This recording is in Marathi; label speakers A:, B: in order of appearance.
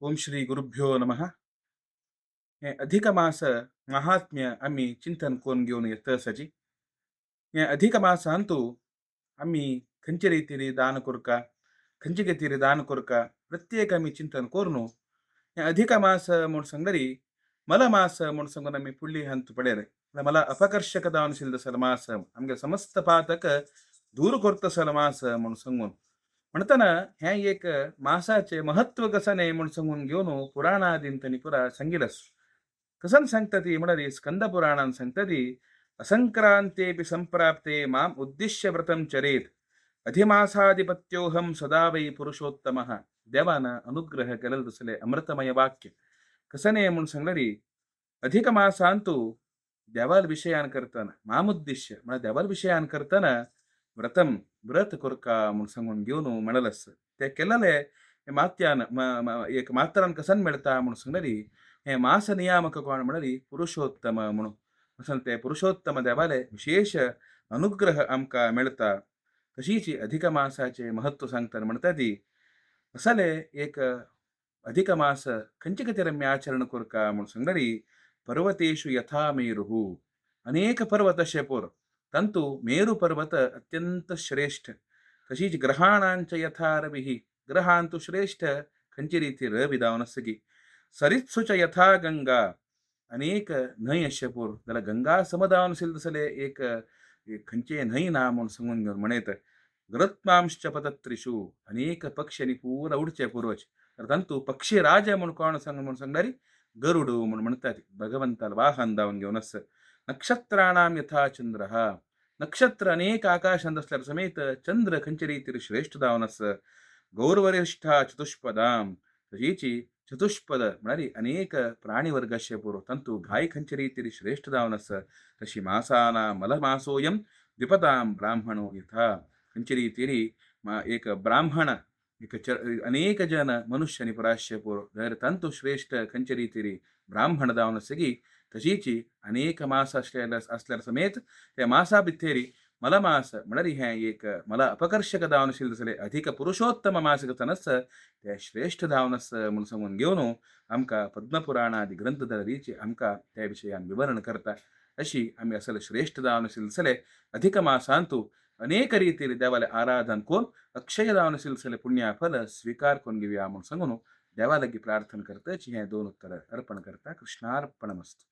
A: ओम श्री गुरुभ्यो नमः. हे अधिक मास महात्म्य आम्ही चिंतन कोण घेऊन येतं सजी. हे अधिक मास ಅಂತೂ आम्ही खंचे ರೀತಿಯಲ್ಲಿ दान ಕೊರ್ಕ खंचे ಗತಿರಿ दान ಕೊರ್ಕ प्रत्येक आम्ही चिंतन कोरनो हे अधिक मास म्हूण सांगरी मला मास म्हूण सांगून आम्ही पुढली हंत पडेर मला अपकर्षक दावनशील सलमास आमगे समस्त पातक दूर करत सलमास म्हूण सांगून म्हणताना ह्या एक मासाचे महत्व कसं नाही म्हणून सांगून घेऊन पुराणादीन त्यांनी पुरा सांगितलंस कसं सांगतात ती म्हणाली स्कंद पुराणान सांगतात ती असंक्रांतेपि संप्राप्ते माम उद्दिश्य व्रतम चरेत अधिमासाधिपत्योहम सदा वै पुरुषोत्तम देवानं अनुग्रह केलेलं तसले अमृतमय वाक्य कसं नाही म्हणून सांगणारी अधिक मासांतू देवाल विषयान करताना मामुद्दिश्य मला देवाल विषयान करताना व्रतम व्रत कोरका म्हणून सांगून घेऊन म्हणलस ते केलेले हे मात्यान एक मात्रान कसन मिळता म्हणून सांगणारी हे मास नियामक कोण म्हणाली पुरुषोत्तम म्हणून असं ते पुरुषोत्तम देवाले विशेष अनुग्रह आमका मिळता तशीची अधिक मासाचे महत्व सांगताना म्हणतात ती असले एक अधिक मास खंचिकते रम्य आचरण कोरका म्हणून सांगणारी पर्वतेषु यथा मेरुः अनेक पर्वत शेपोर तंतु मेरु पर्वत अत्यंत श्रेष्ठ तशीच ग्रहाणांच यथा रविः ग्रहांतु श्रेष्ठ खंची रीती रविदावनसगी सरित्सुच यथा गंगा अनेक न्हय शेपूर त्याला गंगा समदावनशील तसले एक खंचे न्हय ना म्हणून सांगून घेऊन म्हणेत गरुत्मांश्च पतत्रिषु अनेक पक्षी आणि पूर उडचे पूर्वज तर तंतु पक्षी राज म्हणून कोण सांग म्हणून सांगणारी गरुडू म्हणून म्हणतात भगवंताला वाहन दावून घेऊन असं नक्षत्राणाम यथा चंद्र नक्षत्र अनेक आकाशांत असल्यावर समेत चंद्र खंचरीतील श्रेष्ठ दावून असं गौरवरिष्ठा चतुष्पदाम तशीची चतुष्पद म्हणारी अनेक प्राणीवर्गाशी पूर्व तंतु घाई खंचरीतील श्रेष्ठ दावून असं तशी मासाना मलमासोयम द्विपदाम ब्राह्मणो यथा खंचरी तिरी एक ब्राह्मण एक अनेक जन मनुष्य पराश्य पूर्व धैर तंतु श्रेष्ठ खंचरी तिरी ब्राह्मण दावण सगी तशीची अनेक मास असल्यार समेत त्या मासा भित्तेरी मला मास म्हणरी हे एक मला अपकर्षक धावनशील तसले अधिक पुरुषोत्तम मासिक तनस त्या श्रेष्ठ धावनस म्हणून सांगून घेऊन आमका पद्मपुराणादी ग्रंथ धरीची आमका त्या विषयान विवरण करता अशी आम्ही असले श्रेष्ठ धावनशील तसले अधिक मासांतू अनेक रीतीने देवाला आराधन कोण अक्षय धावनशील तसले पुण्य फल स्वीकार कोण घेऊया म्हणून सांगून देवालगी प्रार्थना करता हे दोन उत्तर अर्पण करता कृष्णार्पणमस्तु.